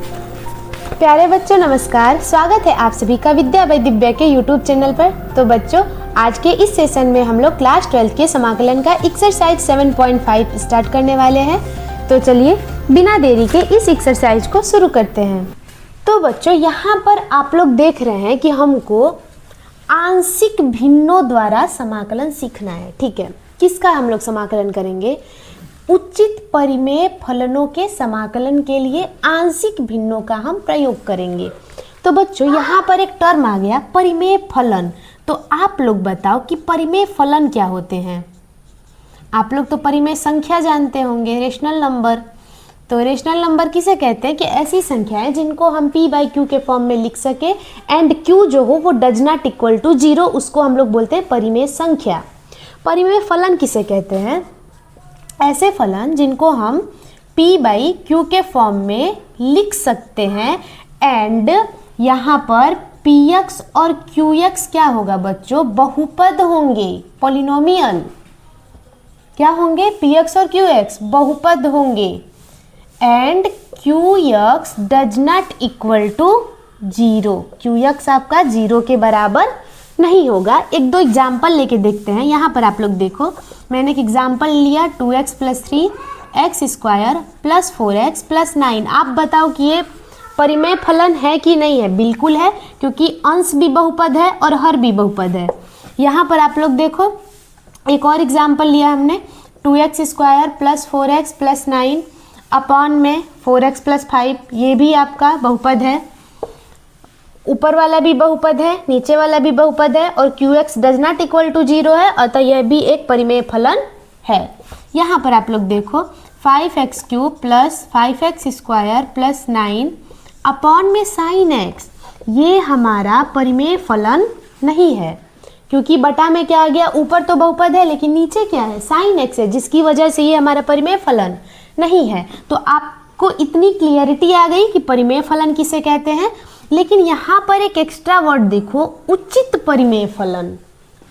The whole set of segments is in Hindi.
प्यारे बच्चों नमस्कार, स्वागत है आप सभी का विद्या बाय दिव्या के यूट्यूब चैनल पर। तो बच्चों, आज के इस सेशन में हम लोग क्लास 12 के समाकलन का एक्सरसाइज 7.5 स्टार्ट करने वाले हैं। तो चलिए बिना देरी के इस एक्सरसाइज को शुरू करते हैं। तो बच्चों, यहाँ पर आप लोग देख रहे हैं कि हमको आंशिक भिन्नों द्वारा समाकलन सीखना है। ठीक है, किसका हम लोग समाकलन करेंगे? उचित परिमेय फलनों के समाकलन के लिए आंशिक भिन्नों का हम प्रयोग करेंगे। तो बच्चों, यहाँ पर एक टर्म आ गया परिमेय फलन। तो आप लोग बताओ कि परिमेय फलन क्या होते हैं? आप लोग तो परिमेय संख्या जानते होंगे, रेशनल नंबर। तो रेशनल नंबर किसे कहते हैं? कि ऐसी संख्याएं जिनको हम p बाई क्यू के फॉर्म में लिख सके एंड q जो हो वो डज नॉट इक्वल टू 0, उसको हम लोग बोलते हैं परिमेय संख्या। परिमेय फलन किसे कहते हैं? ऐसे फलन जिनको हम p बाई क्यू के फॉर्म में लिख सकते हैं एंड यहाँ पर px और qx क्या होगा बच्चों? बहुपद होंगे, पॉलिनोमियल। क्या होंगे? px और qx बहुपद होंगे and qx does not equal to 0। qx आपका 0 के बराबर नहीं होगा। एक दो एग्जाम्पल लेके देखते हैं। यहाँ पर आप लोग देखो, मैंने एक एग्जाम्पल लिया 2x plus 3 x square plus 4x plus 9। आप बताओ कि ये परिमेय फलन है कि नहीं है? बिल्कुल है, क्योंकि अंश भी बहुपद है और हर भी बहुपद है। यहाँ पर आप लोग देखो, एक और एग्जाम्पल लिया हमने 2x square plus 4x plus 9 upon में 4x प्लस 5, ये भी आपका बहुपद है। ऊपर वाला भी बहुपद है, नीचे वाला भी बहुपद है और qx does not equal to 0 है, अतः यह भी एक परिमेय फलन है। यहाँ पर आप लोग देखो 5x cube plus 5x square plus 9 upon में sin x, ये हमारा परिमेय फलन नहीं है, क्योंकि बटा में क्या आ गया? ऊपर तो बहुपद है लेकिन नीचे क्या है? sin x है, जिसकी वजह से ये हमारा परिमेय फलन नहीं है। तो आपको इतनी क्लियरिटी आ गई कि परिमेय फलन किसे कहते हैं। लेकिन यहाँ पर एक एक्स्ट्रा वर्ड देखो, उचित परिमेय फलन।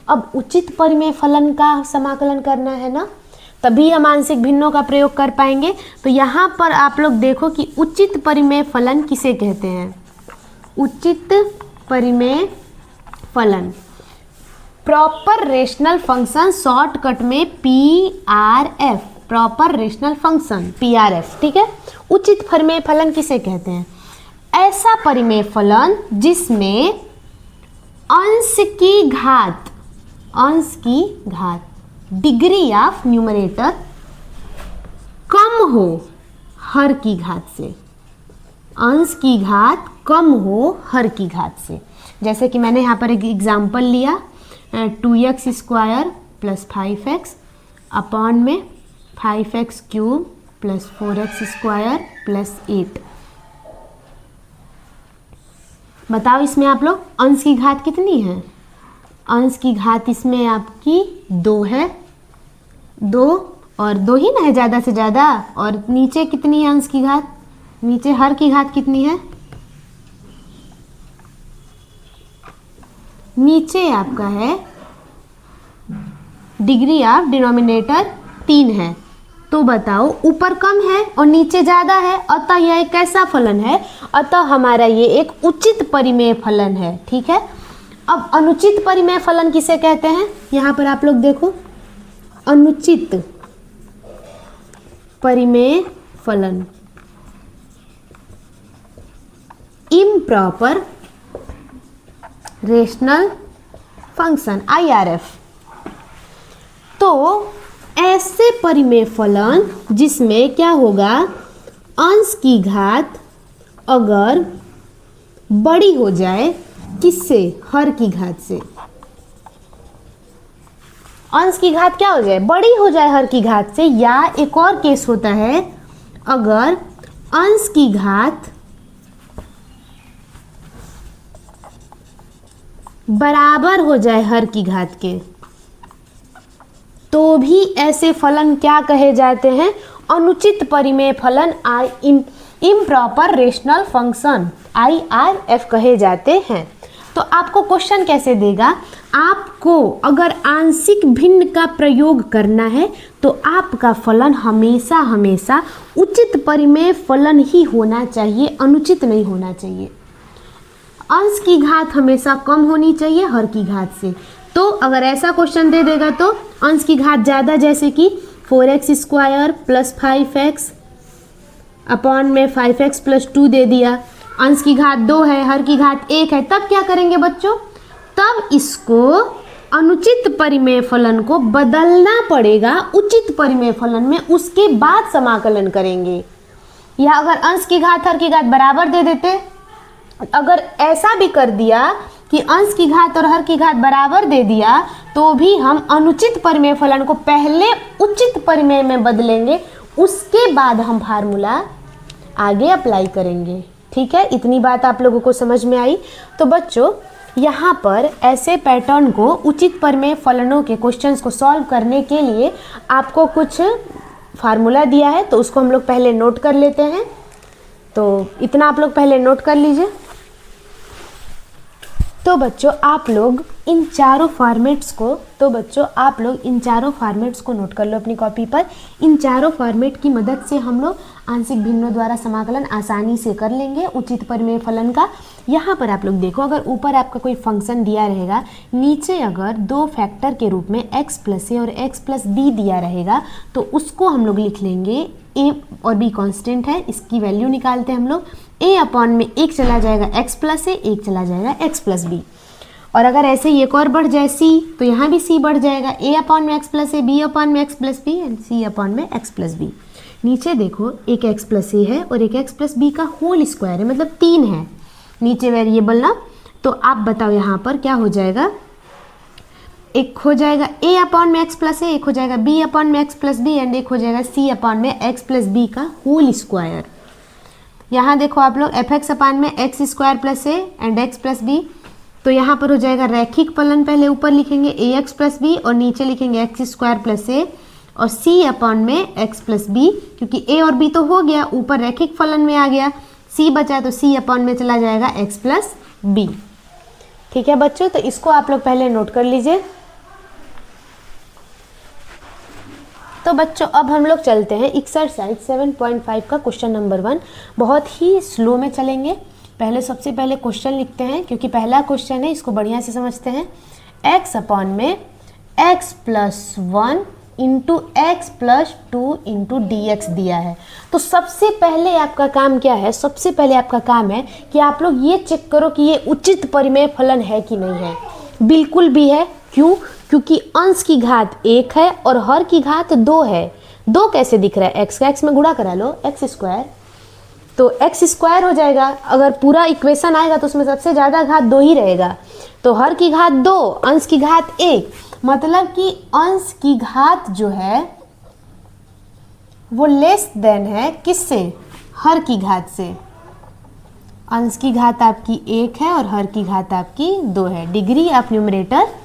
अब उचित परिमेय फलन का समाकलन करना है ना, तभी हम आंशिक भिन्नों का प्रयोग कर पाएंगे। तो यहाँ पर आप लोग देखो कि उचित परिमेय फलन किसे कहते हैं? उचित परिमेय फलन प्रॉपर रेशनल फंक्शन, शॉर्टकट में PRF, proper rational function PRF। ठीक है, उचित परिमेय फलन किसे कहते हैं? ऐसा परिमेय फलन जिसमें अंश की घात डिग्री ऑफ न्यूमरेटर कम हो हर की घात से। अंश की घात कम हो हर की घात से। जैसे कि मैंने यहाँ पर एक एग्जाम्पल लिया 2x square plus 5x upon में 5x cube plus 4x square plus 8। बताओ इसमें आप लोग अंश की घात कितनी है? अंश की घात इसमें आपकी 2 है, 2 और 2 ही ना है ज़्यादा से ज़्यादा। और नीचे कितनी है अंश की घात? नीचे हर की घात कितनी है? नीचे आपका है डिग्री ऑफ डिनोमिनेटर 3 है। तो बताओ, ऊपर कम है और नीचे ज़्यादा है, अतः यह एक कैसा फलन है? अतः हमारा ये एक उचित परिमेय फलन है। ठीक है, अब अनुचित परिमेय फलन किसे कहते हैं? यहाँ पर आप लोग देखो, अनुचित परिमेय फलन इम्प्रॉपर रेशनल फंक्शन IRF। तो ऐसे परिमेय फलन जिसमें क्या होगा? अंश की घात अगर बड़ी हो जाए, किससे? हर की घात से। अंश की घात क्या हो जाए? बड़ी हो जाए हर की घात से। या एक और केस होता है, अगर अंश की घात बराबर हो जाए हर की घात के, तो भी ऐसे फलन क्या कहे जाते हैं? अनुचित परिमेय फलन इम्प्रॉपर रेशनल फंक्शन IRF कहे जाते हैं। तो तो आपको क्वेश्चन कैसे देगा, आपको अगर आंशिक भिन्न का प्रयोग करना है तो आपका फलन हमेशा हमेशा उचित परिमेय फलन ही होना चाहिए, अनुचित नहीं होना चाहिए। अंश की घात हमेशा कम होनी चाहिए हर की घात से। तो अगर ऐसा क्वेश्चन दे देगा तो अंश की घात ज़्यादा, जैसे कि 4x² + 5x अपॉन में 5x + 2 दे दिया, अंश की घात 2 है, हर की घात 1 है, तब क्या करेंगे बच्चों, तब इसको अनुचित परिमेय फलन को बदलना पड़ेगा उचित परिमेय फलन में, उसके बाद समाकलन करेंगे। या अगर अंश की घात हर की घात बराबर दे देते, अगर ऐसा भी कर दिया कि अंश की घात और हर की घात बराबर दे दिया, तो भी हम अनुचित परिमेय फलन को पहले उचित परिमेय में बदलेंगे, उसके बाद हम फार्मूला आगे अप्लाई करेंगे। ठीक है, इतनी बात आप लोगों को समझ में आई। तो बच्चों यहाँ पर ऐसे पैटर्न को, उचित परिमेय फलनों के क्वेश्चंस को सॉल्व करने के लिए आपको कुछ फार्मूला दिया है, तो उसको हम लोग पहले नोट कर लेते हैं। तो इतना आप लोग पहले नोट कर लीजिए। तो बच्चों आप लोग इन चारों फॉर्मेट्स को नोट कर लो अपनी कॉपी पर। इन चारों फॉर्मेट की मदद से हम लोग आंशिक भिन्नों द्वारा समाकलन आसानी से कर लेंगे उचित परिमेय फलन का। यहाँ पर आप लोग देखो, अगर ऊपर आपका कोई फंक्शन दिया रहेगा, नीचे अगर दो फैक्टर के रूप में x + a और x + b दिया रहेगा, तो उसको हम लोग लिख लेंगे, a और b कांस्टेंट है, इसकी वैल्यू निकालते हैं हम लोग। a अपॉन में एक चला जाएगा x + a, एक चला जाएगा x + b। और अगर ऐसे ही एक और बढ़ जाए c, तो यहाँ भी c बढ़ जाएगा, a अपॉन में x + a, b अपॉन में x + b and c upon में x + b। नीचे देखो, एक x + a है और एक x + b का होल स्क्वायर है, मतलब 3 है नीचे वेरिएबल ना। तो आप बताओ यहाँ पर क्या हो जाएगा, एक हो जाएगा a अपॉन में x + a, एक हो जाएगा b अपॉन में x + b एंड एक हो जाएगा c अपॉन में x + b का होल स्क्वायर। यहाँ देखो आप लोग fx अपॉन में x² + a and x + b, तो यहाँ पर हो जाएगा रैखिक फलन, पहले ऊपर लिखेंगे ax + b और नीचे लिखेंगे x² + a और c अपॉन में x + b, क्योंकि a और b तो हो गया, ऊपर रैखिक फलन में आ गया, c बचा तो c अपॉन में चला जाएगा x + b। ठीक है बच्चों, तो इसको आप लोग पहले नोट कर लीजिए। तो बच्चों अब हम लोग चलते हैं एक्सरसाइज 7.5 का क्वेश्चन नंबर 1। बहुत ही स्लो में चलेंगे, पहले सबसे पहले क्वेश्चन लिखते हैं, क्योंकि पहला क्वेश्चन है, इसको बढ़िया से समझते हैं। x अपॉन में x + 1 into x + 2 into dx दिया है। तो सबसे पहले आपका काम क्या है, सबसे पहले आपका काम है कि आप लोग ये चेक करो कि ये उचित परिमेय फलन है कि नहीं है। बिल्कुल भी है। क्यों? क्योंकि अंश की घात 1 है और हर की घात 2 है। 2 कैसे दिख रहा है, x का x में गुणा करा लो, x², तो x² हो जाएगा। अगर पूरा इक्वेशन आएगा तो उसमें सबसे ज़्यादा घात 2 ही रहेगा, तो हर की घात 2, अंश की घात 1, मतलब कि अंश की घात जो है वो लेस देन है किससे, हर की घात से। अंश की घात आपकी 1 है और हर की घात आपकी 2 है। डिग्री ऑफ न्यूमरेटर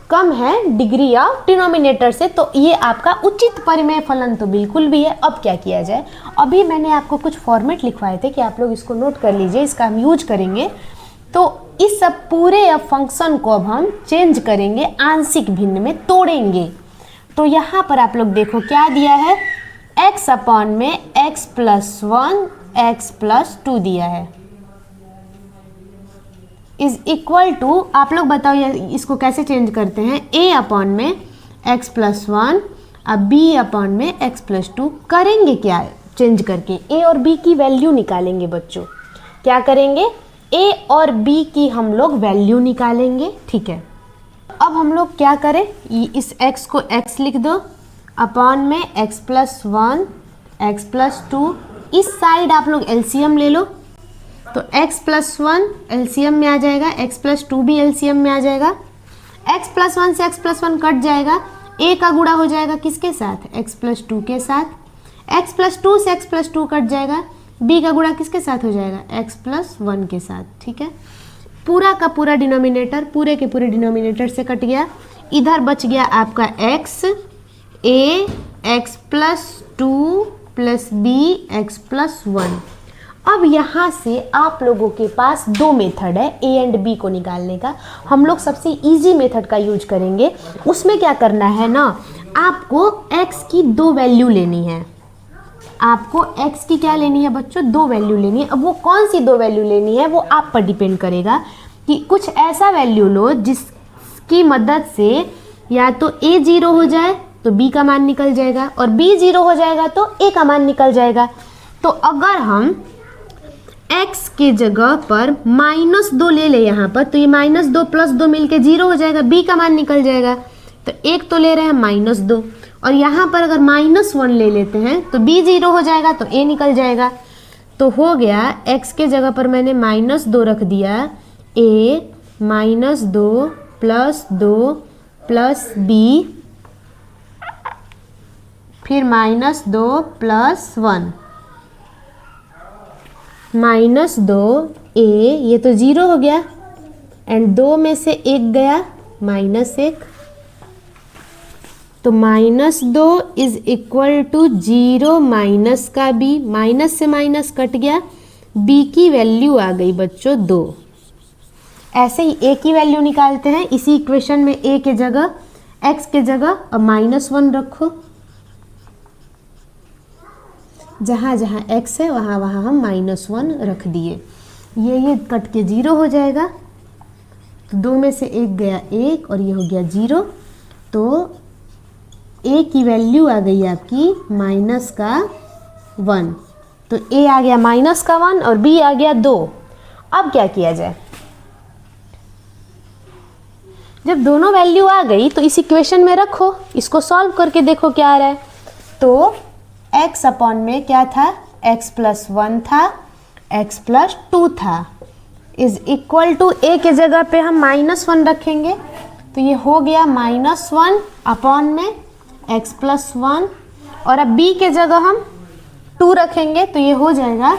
कम है डिग्री ऑफ डिनोमिनेटर से, तो ये आपका उचित परिमेय फलन तो बिल्कुल भी है। अब क्या किया जाए, अभी मैंने आपको कुछ फॉर्मेट लिखवाए थे कि आप लोग इसको नोट कर लीजिए, इसका हम यूज करेंगे। तो इस सब पूरे फंक्शन को अब हम चेंज करेंगे, आंशिक भिन्न में तोड़ेंगे। तो यहाँ पर आप लोग देखो क्या दिया है, x अपॉन में x + 1 x + 2 दिया है, इज इक्वल टू, आप लोग बताओ इसको कैसे चेंज करते हैं, a अपॉन में x + 1 अब b अपॉन में x + 2 करेंगे क्या चेंज करके, a और b की वैल्यू निकालेंगे बच्चों। क्या करेंगे, a और b की हम लोग वैल्यू निकालेंगे। ठीक है, अब हम लोग क्या करें, इस x को x लिख दो, अपॉन में x + 1 x + 2, इस साइड आप लोग एलसीएम ले लो, तो x + 1 एलसीएम में आ जाएगा, x + 2 भी एलसीएम में आ जाएगा। x + 1 से x + 1 कट जाएगा, a का गुणा हो जाएगा किसके साथ, x + 2 के साथ। x + 2 से x + 2 कट जाएगा, b का गुणा किसके साथ हो जाएगा, x + 1 के साथ। ठीक है, पूरा का पूरा डिनोमिनेटर पूरे के पूरे डिनोमिनेटर से कट गया, इधर बच गया आपका x, a x + 2 + b x + 1। अब यहाँ से आप लोगों के पास दो मेथड है ए एंड बी को निकालने का। हम लोग सबसे इजी मेथड का यूज करेंगे। उसमें क्या करना है ना, आपको x की दो वैल्यू लेनी है। आपको x की क्या लेनी है बच्चों, दो वैल्यू लेनी है। अब वो कौन सी दो वैल्यू लेनी है वो आप पर डिपेंड करेगा कि कुछ ऐसा वैल्यू लो जिसकी मदद से या तो a 0 हो जाए तो b का मान निकल जाएगा, और b 0 हो जाएगा तो a का मान निकल जाएगा। तो अगर हम x के जगह पर -2 ले ले यहाँ पर, तो ये -2 + 2 मिलके 0 हो जाएगा, b का मान निकल जाएगा। तो एक तो ले रहे हैं -2, और यहाँ पर अगर -1 ले लेते हैं तो b 0 हो जाएगा तो a निकल जाएगा। तो हो गया x के जगह पर मैंने -2 रख दिया, a -2 + 2 + b, फिर -2 + 1 -2 a, ये तो 0 हो गया, एंड 2 में से 1 गया -1, तो -2 इज इक्वल टू 0 माइनस का b, माइनस से माइनस कट गया, b की वैल्यू आ गई बच्चों 2। ऐसे ही a की वैल्यू निकालते हैं। इसी इक्वेशन में a के जगह x के जगह अब -1 रखो, जहाँ जहाँ x है वहाँ वहाँ हम -1 रख दिए। ये कट के 0 हो जाएगा, तो 2 में से 1 गया 1 और ये हो गया 0। तो a की वैल्यू आ गई आपकी -1, तो a आ गया -1 और b आ गया 2। अब क्या किया जाए, जब दोनों वैल्यू आ गई तो इस इक्वेशन में रखो, इसको सॉल्व करके देखो क्या आ रहा है। तो x अपॉन में क्या था, x + 1 था, x + 2 था, इज इक्वल टू a के जगह पे हम -1 रखेंगे, तो ये हो गया -1 अपॉन में x + 1, और अब b के जगह हम 2 रखेंगे तो ये हो जाएगा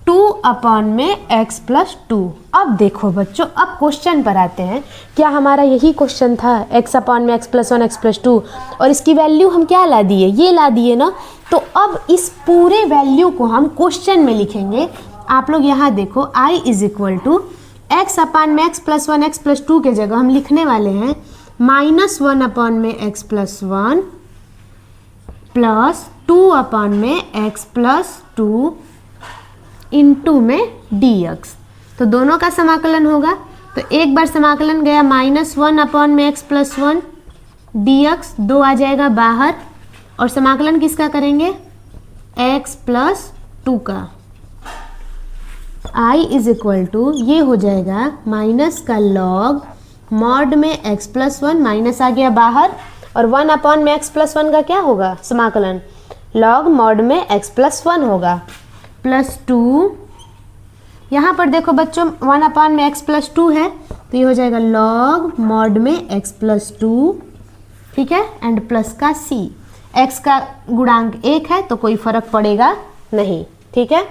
2 अपॉन में x + 2। अब देखो बच्चों, अब क्वेश्चन पर आते हैं। क्या हमारा यही क्वेश्चन था, x अपॉन में x + 1 x + 2, और इसकी वैल्यू हम क्या ला दिए, ये ला दिए ना। तो अब इस पूरे वैल्यू को हम क्वेश्चन में लिखेंगे। आप लोग यहाँ देखो, i = x अपॉन में x + 1 x + 2 के जगह हम लिखने वाले हैं -1 अपॉन में x + 1 प्लस 2 अपॉन में x + 2 इंटू में dx। तो दोनों का समाकलन होगा, तो एक बार समाकलन गया -1 अपॉन में x + 1 dx, 2 आ जाएगा बाहर, और समाकलन किसका करेंगे, x + 2 का। i = ये हो जाएगा माइनस का लॉग मॉड में x + 1, माइनस आ गया बाहर, और 1 अपॉन में x + 1 का क्या होगा समाकलन, लॉग मॉड में x + 1 होगा, +2। यहाँ पर देखो बच्चों 1 अपॉन में x + 2 है, तो ये हो जाएगा लॉग मॉड में x + 2, ठीक है, एंड प्लस का c। x का गुणांक 1 है तो कोई फर्क पड़ेगा नहीं, ठीक है।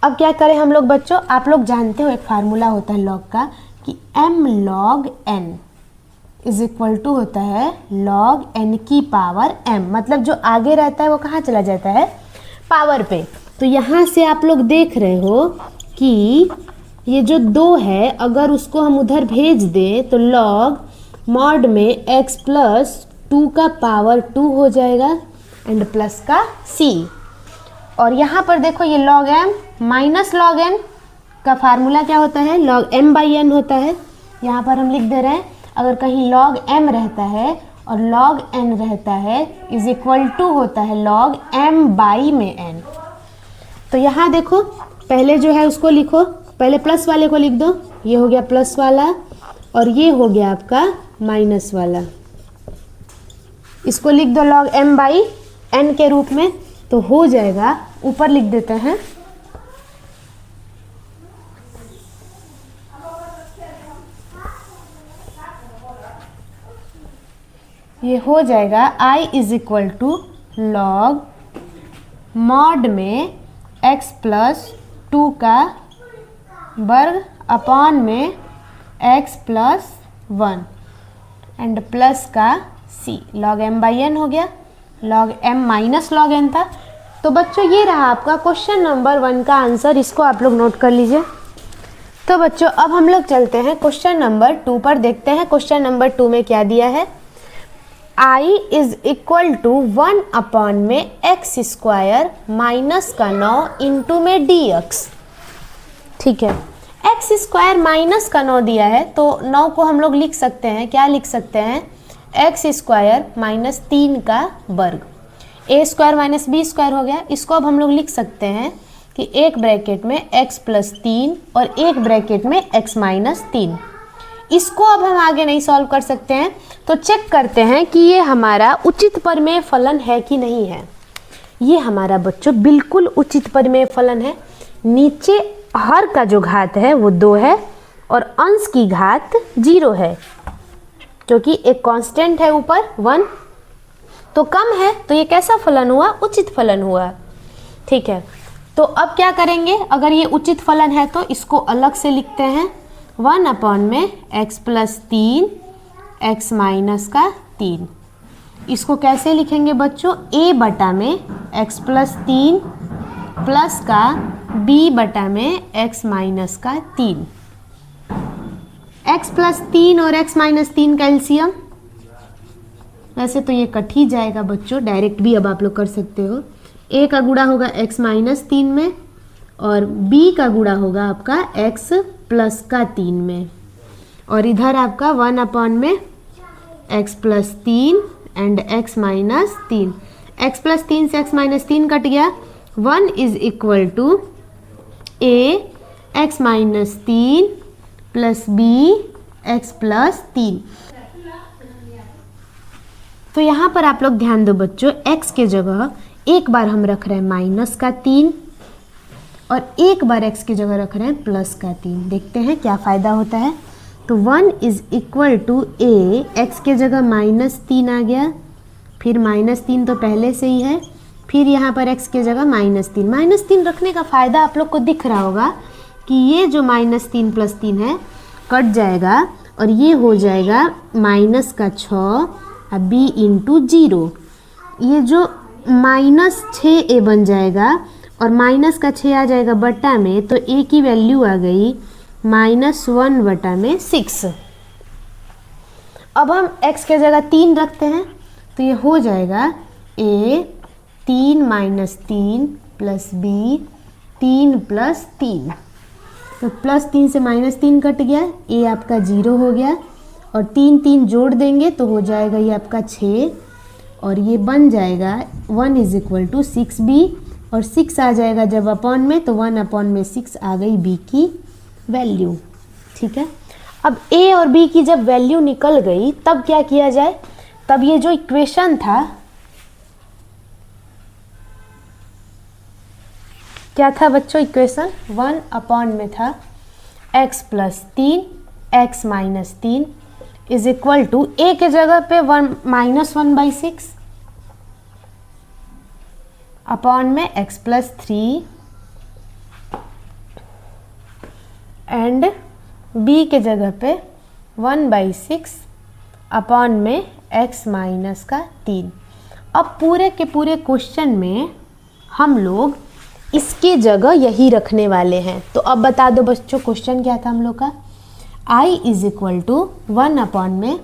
अब क्या करें हम लोग बच्चों, आप लोग जानते हो एक फार्मूला होता है लॉग का कि m log n is equal to होता है log n की पावर m, मतलब जो आगे रहता है वो कहाँ चला जाता है, पावर पे। तो यहाँ से आप लोग देख रहे हो कि ये जो 2 है, अगर उसको हम उधर भेज दें तो log मॉड में x + 2 का पावर 2 हो जाएगा, एंड प्लस का c। और यहाँ पर देखो ये log m minus log n का फार्मूला क्या होता है, log m/n होता है। यहाँ पर हम लिख दे रहे हैं, अगर कहीं log m रहता है और log n रहता है इज इक्वल टू होता है log m/n। तो यहाँ देखो पहले जो है उसको लिखो, पहले प्लस वाले को लिख दो, ये हो गया प्लस वाला और ये हो गया आपका माइनस वाला। इसको लिख दो log m/n के रूप में, तो हो जाएगा, ऊपर लिख देते हैं ये हो जाएगा i = log मॉड में x + 2 का वर्ग अपॉन में x + 1 एंड प्लस का c। log m/n हो गया, log m minus log n था, तो बच्चों ये रहा आपका क्वेश्चन नंबर 1 का आंसर, इसको आप लोग नोट कर लीजिए। तो बच्चों अब हम लोग चलते हैं क्वेश्चन नंबर 2 पर, देखते हैं क्वेश्चन नंबर 2 में क्या दिया है। I is equal to 1 upon में एक्स स्क्वायर माइनस का 9 इंटू में dx। ठीक है, एक्स स्क्वायर माइनस का 9 दिया है तो 9 को हम लोग लिख सकते हैं, क्या लिख सकते हैं, एक्स स्क्वायर माइनस 3 का वर्ग, ए स्क्वायर माइनस बी स्क्वायर हो गया। इसको अब हम लोग लिख सकते हैं कि एक ब्रैकेट में x प्लस 3 और एक ब्रैकेट में x माइनस 3। इसको अब हम आगे नहीं सॉल्व कर सकते हैं, तो चेक करते हैं कि ये हमारा उचित परिमेय फलन है कि नहीं है। ये हमारा बच्चों बिल्कुल उचित परिमेय फलन है। नीचे हर का जो घात है वो 2 है और अंश की घात 0 है, क्योंकि एक कांस्टेंट है ऊपर 1, तो कम है, तो ये कैसा फलन हुआ, उचित फलन हुआ। ठीक है, तो अब क्या करेंगे, अगर ये उचित फलन है तो इसको अलग से लिखते हैं, 1 अपॉन में x प्लस 3 x माइनस का 3। इसको कैसे लिखेंगे बच्चों, a बटा में x प्लस 3 प्लस का b बटा में x माइनस का 3। x प्लस 3 और x माइनस 3 का एलसीएम, वैसे तो ये कट ही जाएगा बच्चों, डायरेक्ट भी अब आप लोग कर सकते हो। a का गुणा होगा x माइनस 3 में और b का गुणा होगा आपका x प्लस का 3 में, और इधर आपका 1 अपॉन में x plus 3 and x minus 3। x plus 3 से x माइनस 3 कट गया, 1 is equal to a x minus 3 plus b x plus 3। तो यहाँ पर आप लोग ध्यान दो बच्चों, x के जगह एक बार हम रख रहे हैं माइनस का 3 और एक बार x की जगह रख रहे हैं प्लस का 3। देखते हैं क्या फ़ायदा होता है। तो 1 is equal to a, x के जगह माइनस 3 आ गया, फिर माइनस 3 तो पहले से ही है, फिर यहाँ पर x के जगह माइनस 3। माइनस 3 रखने का फ़ायदा आप लोग को दिख रहा होगा कि ये जो माइनस 3 प्लस 3 है कट जाएगा और ये हो जाएगा माइनस का 6 b इंटू 0। ये जो माइनस 6a बन जाएगा और माइनस का 6 आ जाएगा बटा में, तो a की वैल्यू आ गई -1 बटा में 6। अब हम x के जगह 3 रखते हैं तो ये हो जाएगा a 3 minus 3 plus b 3 plus 3। तो प्लस 3 से माइनस 3 कट गया, a आपका 0 हो गया और 3 3 जोड़ देंगे तो हो जाएगा ये आपका 6 और ये बन जाएगा 1 इज इक्वल टू 6b, और 6 आ जाएगा जब अपॉन में तो 1 अपॉन में 6 आ गई b की वैल्यू। ठीक है, अब a और b की जब वैल्यू निकल गई तब क्या किया जाए, तब ये जो इक्वेशन था क्या था बच्चों, इक्वेशन 1 अपॉन में था x plus 3 x minus 3 is equal to a के जगह पे 1 माइनस 1/6 अपॉन में x प्लस 3 एंड b के जगह पे 1/6 अपॉन में x माइनस का 3। अब पूरे के पूरे क्वेश्चन में हम लोग इसके जगह यही रखने वाले हैं। तो अब बता दो बच्चों क्वेश्चन क्या था हम लोग का, I is equal to 1 upon में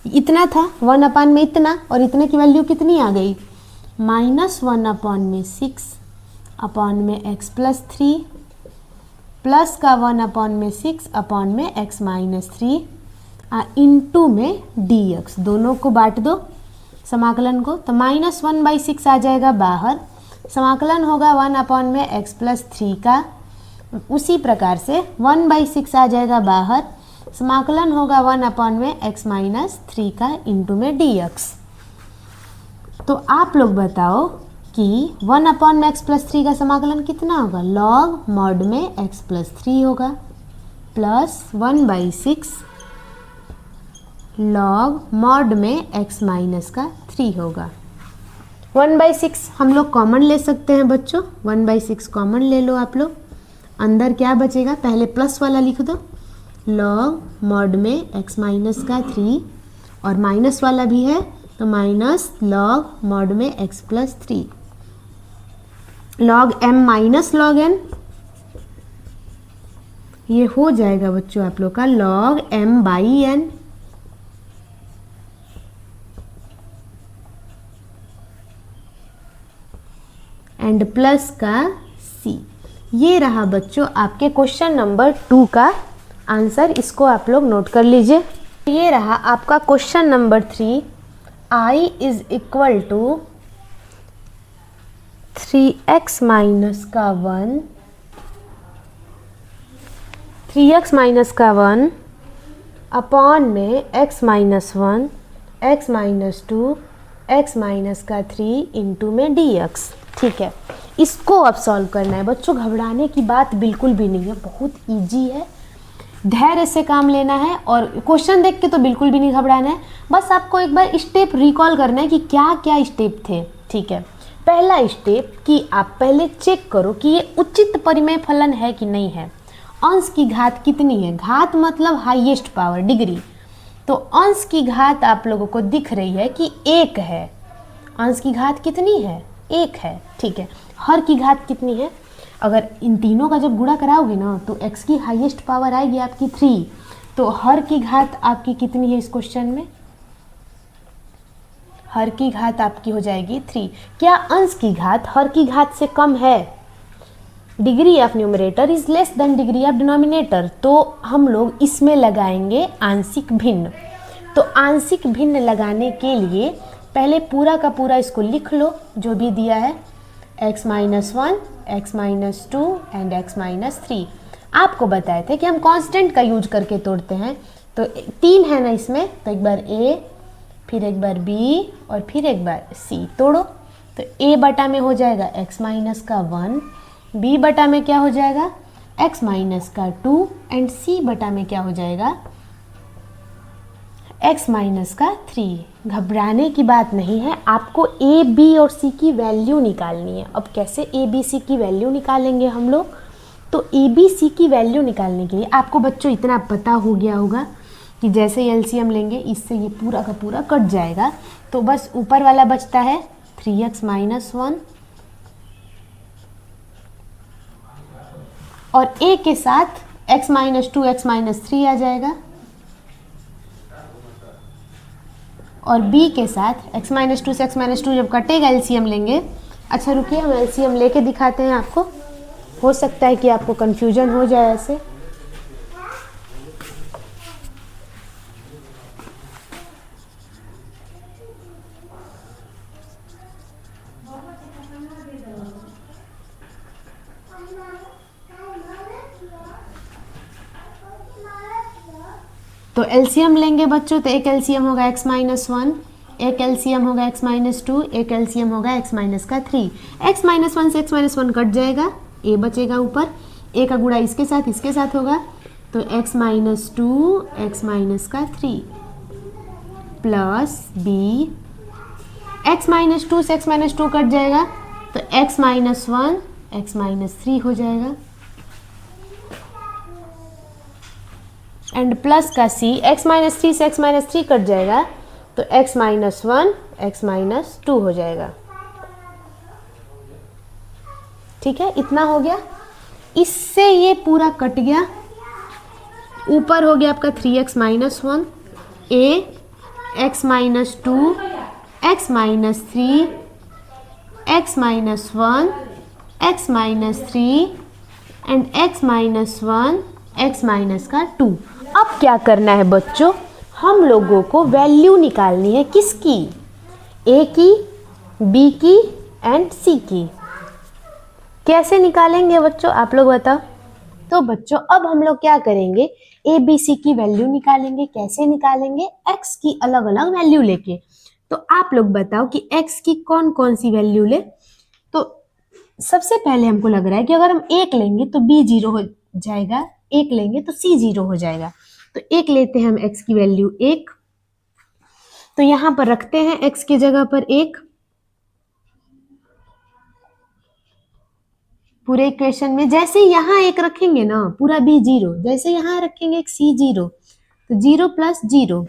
इतना था, 1 अपॉन में इतना, और इतने की वैल्यू कितनी आ गई, -1 अपॉन में 6 अपॉन में x प्लस 3 प्लस का 1 अपॉन में 6 अपॉन में x माइनस 3 इंटू में dx। दोनों को बांट दो समाकलन को, तो -1/6 आ जाएगा बाहर, समाकलन होगा 1 अपॉन में x प्लस 3 का, उसी प्रकार से 1/6 आ जाएगा बाहर, समाकलन होगा 1 अपॉन में x माइनस 3 का इंटू में dx। तो आप लोग बताओ कि 1 अपॉन में x प्लस 3 का समाकलन कितना होगा, लॉग मॉड में x प्लस 3 होगा प्लस 1/6 लॉग मॉड में x माइनस का 3 होगा। 1/6 हम लोग कॉमन ले सकते हैं बच्चों, 1/6 कॉमन ले लो आप लोग, अंदर क्या बचेगा, पहले प्लस वाला लिख दो, लॉग मॉड में x माइनस का 3 और माइनस वाला भी है तो माइनस लॉग मॉड में x plus 3 log m minus log n, ये हो जाएगा बच्चों आप लोग का log m by n, and plus का c। ये रहा बच्चों आपके क्वेश्चन नंबर 2 का आंसर, इसको आप लोग नोट कर लीजिए। ये रहा आपका question number 3, i is equal to 3x minus का 1, 3x माइनस का 1 अपॉन में x minus 1, x minus 2, x minus का 3 इंटू में dx। ठीक है, इसको अब सॉल्व करना है बच्चों, घबराने की बात बिल्कुल भी नहीं है, बहुत इजी है, धैर्य से काम लेना है और क्वेश्चन देख के तो बिल्कुल भी नहीं घबराना है। बस आपको एक बार स्टेप रिकॉल करना है कि क्या क्या स्टेप थे। ठीक है, पहला स्टेप कि आप पहले चेक करो कि ये उचित परिमेय फलन है कि नहीं है। अंश की घात कितनी है, घात मतलब हाईएस्ट पावर डिग्री, तो अंश की घात आप लोगों को दिख रही है कि 1 है। अंश की घात कितनी है, 1 है। ठीक है, हर की घात कितनी है, अगर इन तीनों का जब गुणा कराओगे ना तो x की हाईएस्ट पावर आएगी आपकी 3, तो हर की घात आपकी कितनी है इस क्वेश्चन में, हर की घात आपकी हो जाएगी 3। क्या अंश की घात हर की घात से कम है, degree of numerator is less than degree of denominator, तो हम लोग इसमें लगाएंगे आंशिक भिन्न। तो आंशिक भिन्न लगाने के लिए पहले पूरा का पूरा इसको लिख लो जो भी दिया है, x minus 1, x minus 2 and x minus 3। आपको बताए थे कि हम कांस्टेंट का यूज करके तोड़ते हैं, तो 3 है ना इसमें, तो एक बार a, फिर एक बार b और फिर एक बार c तोड़ो, तो a बटा में हो जाएगा x माइनस का 1, b बटा में क्या हो जाएगा x माइनस का 2 एंड c बटा में क्या हो जाएगा x माइनस का 3। घबराने की बात नहीं है, आपको a, b और c की वैल्यू निकालनी है। अब कैसे a, b, c की वैल्यू निकालेंगे हम लोग, तो a, b, c की वैल्यू निकालने के लिए आपको बच्चों इतना पता हो गया होगा कि जैसे एलसीएम लेंगे इससे ये पूरा का पूरा कट जाएगा, तो बस ऊपर वाला बचता है 3x माइनस 1 और a के साथ x माइनस 2, x माइनस 3 आ जाएगा, और b के साथ x माइनस 2 से x माइनस 2 जब कटेगा एलसीएम लेंगे। अच्छा रुकिए, हम एलसीएम लेके दिखाते हैं आपको, हो सकता है कि आपको कन्फ्यूजन हो जाए ऐसे। तो एलसीएम लेंगे बच्चों, तो एक एलसीएम होगा x माइनस 1, एक एलसीएम होगा x माइनस 2, एक एलसीएम होगा x माइनस का 3। x माइनस 1 से x माइनस 1 कट जाएगा, a बचेगा ऊपर, a का गुणा इसके साथ होगा, तो x माइनस 2, x माइनस का 3 प्लस b, x माइनस 2 से x माइनस 2 कट जाएगा, तो x माइनस 1, x माइनस 3 हो जाएगा, एंड प्लस का c, x माइनस 3 से x माइनस 3 कट जाएगा, तो x माइनस 1, x माइनस 2 हो जाएगा। ठीक है, इतना हो गया, इससे ये पूरा कट गया, ऊपर हो गया आपका 3x minus 1, a, x minus 2, x minus 3, x minus 1, x minus 3 and x minus 1, x minus का 2। अब क्या करना है बच्चों, हम लोगों को वैल्यू निकालनी है किसकी, a की, b की एंड c की। कैसे निकालेंगे बच्चों आप लोग बताओ। तो बच्चों अब हम लोग क्या करेंगे, a, b, c की वैल्यू निकालेंगे। कैसे निकालेंगे, x की अलग अलग वैल्यू लेके। तो आप लोग बताओ कि x की कौन कौन सी वैल्यू ले। तो सबसे पहले हमको लग रहा है कि अगर हम 1 लेंगे तो b 0 हो जाएगा, 1 लेंगे तो c 0 हो जाएगा। तो 1 लेते हैं हम x की वैल्यू 1, तो यहां पर रखते हैं x की जगह पर 1, पूरे इक्वेशन में जैसे यहाँ 1 रखेंगे ना पूरा b 0, जैसे यहाँ रखेंगे एक c 0, तो 0 प्लस 0,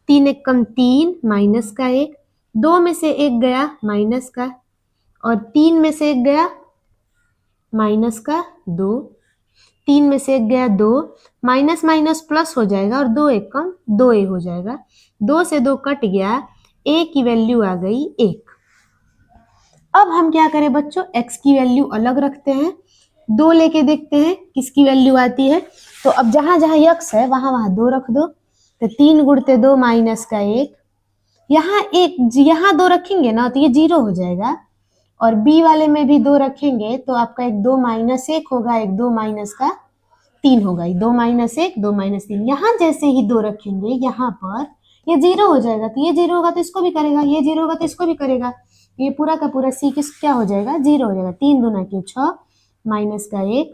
3 1 कम 3 माइनस का 1, 2 में से 1 गया माइनस का, और 3 में से 1 गया माइनस का 2, 3 में से 1 गया 2, माइनस माइनस प्लस हो जाएगा और 2 1 कम 2a हो जाएगा। 2 से 2 कट गया, a की वैल्यू आ गई 1। अब हम क्या करें बच्चों, x की वैल्यू अलग रखते हैं, 2 लेके देखते हैं किसकी वैल्यू आती है। तो अब जहां जहां x है वहां वहां 2 रख दो, तो 3 गुणते 2 माइनस का 1, यहाँ 2 रखेंगे ना तो ये 0 हो जाएगा, और b वाले में भी 2 रखेंगे तो आपका एक 2 माइनस 1 होगा, एक 2 माइनस का 3 होगा, 2 माइनस 1 2 माइनस 3। यहाँ जैसे ही 2 रखेंगे यहाँ पर ये 0 हो जाएगा, तो ये 0 होगा तो इसको भी करेगा, ये 0 होगा तो इसको भी करेगा, ये पूरा का पूरा c किस क्या हो जाएगा, 0 हो जाएगा। 3 दूना के 6 माइनस का 1,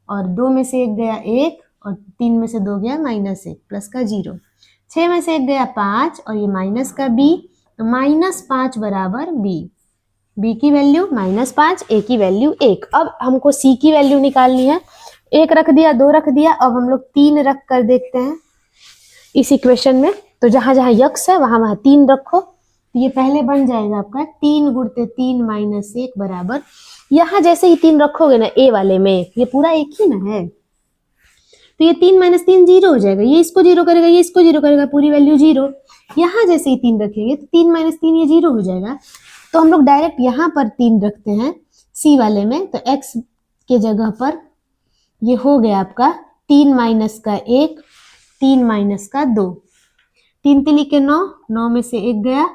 और 2 में से 1 गया 1, और 3 में से 2 गया माइनस 1 प्लस का 0, 6 में से 1 गया 5, और ये माइनस का b, तो -5 बराबर b की वैल्यू -5, a की वैल्यू 1। अब हमको c की वैल्यू निकालनी है, 1 रख दिया 2 रख दिया, अब हम लोग 3 रख कर देखते हैं इस इक्वेशन में। तो जहां जहां x है वहां वहां 3 रखो, तो ये पहले बन जाएगा आपका 3 गुणते 3 माइनस 1 बराबर, यहाँ जैसे ही 3 रखोगे ना a वाले में, ये पूरा एक ही ना है, तो ये 3 माइनस 3 0 हो जाएगा, ये इसको 0 करेगा, ये इसको 0 करेगा, पूरी वैल्यू 0। यहाँ जैसे ही 3 रखेंगे तो 3 माइनस 3 ये 0 हो जाएगा, तो हम लोग डायरेक्ट यहाँ पर 3 रखते हैं c वाले में, तो x के जगह पर ये हो गया आपका 3 माइनस का 1, 3 माइनस का 2, 3 तिली के 9, 9 में से 1 गया,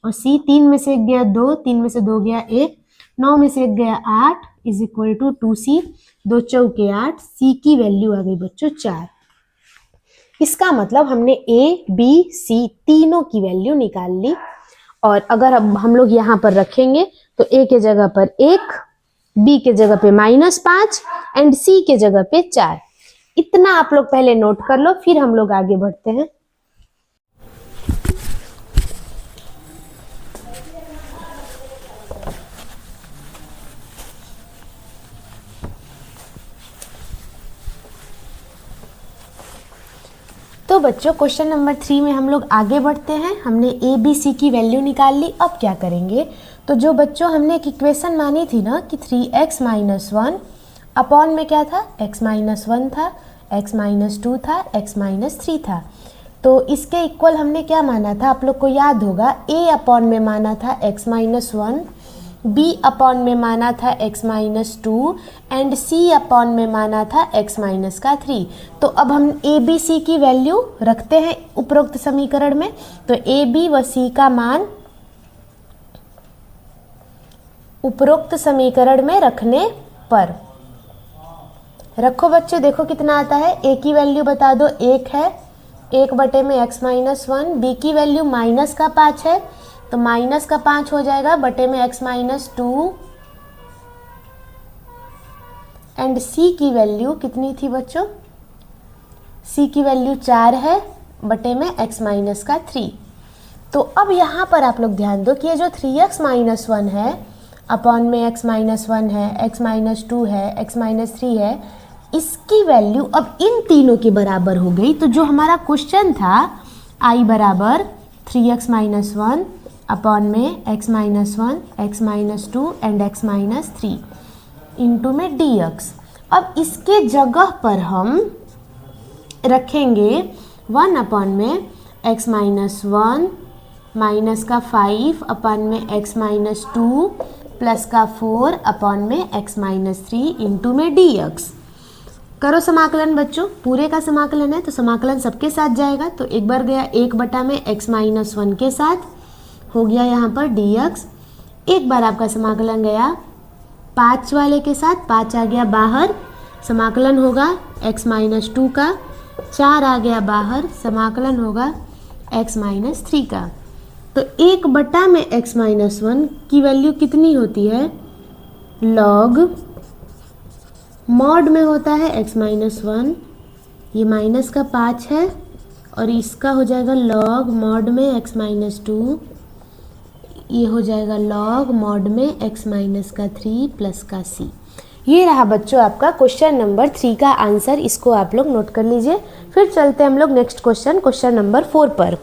और c 3 में से 1 गया 2, 3 में से 2 गया 1, 9 में से 1 गया 8 इज इक्वल टू 2c, 2 चौके 8, c की वैल्यू आ गई बच्चों 4। इसका मतलब हमने a b c तीनों की वैल्यू निकाल ली, और अगर अब हम लोग यहाँ पर रखेंगे तो a के जगह पर 1, b के जगह पे -5 एंड c के जगह पे 4। इतना आप लोग पहले नोट कर लो, फिर हम लोग आगे बढ़ते हैं। तो बच्चों क्वेश्चन नंबर 3 में हम लोग आगे बढ़ते हैं। हमने a b c की वैल्यू निकाल ली। अब क्या करेंगे, तो जो बच्चों हमने एक इक्वेशन मानी थी ना कि 3x - 1 अपॉन में क्या था, x - 1 था, x - 2 था, x - 3 था, तो इसके इक्वल हमने क्या माना था, आप लोग को याद होगा, a अपॉन में माना था x - 1, b अपॉन में माना था x - 2 एंड c अपॉन में माना था x - 3। तो अब हम a b c की वैल्यू रखते हैं उपरोक्त समीकरण में। तो a b व c का मान उपरोक्त समीकरण में रखने पर रखो बच्चों, देखो कितना आता है। a की वैल्यू बता दो, 1 है, 1 बटे में x - 1, b की वैल्यू माइनस का 5 है, तो माइनस का 5 हो जाएगा बटे में x - 2 एंड c की वैल्यू कितनी थी बच्चों, c की वैल्यू 4 है बटे में x - 3। तो अब यहाँ पर आप लोग ध्यान दो कि ये जो 3x - 1 है अपॉन में x - 1 है, x - 2 है, x - 3 है, इसकी वैल्यू अब इन तीनों के बराबर हो गई। तो जो हमारा क्वेश्चन था i बराबर 3x - 1 अपॉन में x - 1, x - 2 and x - 3 into में dx। अब इसके जगह पर हम रखेंगे 1 अपॉन में x - 1 माइनस का 5 अपॉन में x - 2 प्लस का 4 अपॉन में x - 3 इंटू में dx। करो समाकलन बच्चों, पूरे का समाकलन है तो समाकलन सबके साथ जाएगा, तो एक बार गया 1 बटा में x - 1 के साथ, हो गया यहाँ पर dx। एक बार आपका समाकलन गया 5 वाले के साथ, 5 आ गया बाहर, समाकलन होगा x - 2 का, 4 आ गया बाहर, समाकलन होगा x - 3 का। तो 1 बटा में x - 1 की वैल्यू कितनी होती है, लॉग मॉड में होता है x - 1, ये माइनस का 5 है, और इसका हो जाएगा लॉग मॉड में x - 2, ये हो जाएगा लॉग मॉड में x - 3 प्लस का c। ये रहा बच्चों आपका क्वेश्चन नंबर 3 का आंसर, इसको आप लोग नोट कर लीजिए। फिर चलते हैं हम लोग नेक्स्ट क्वेश्चन नंबर 4 पर।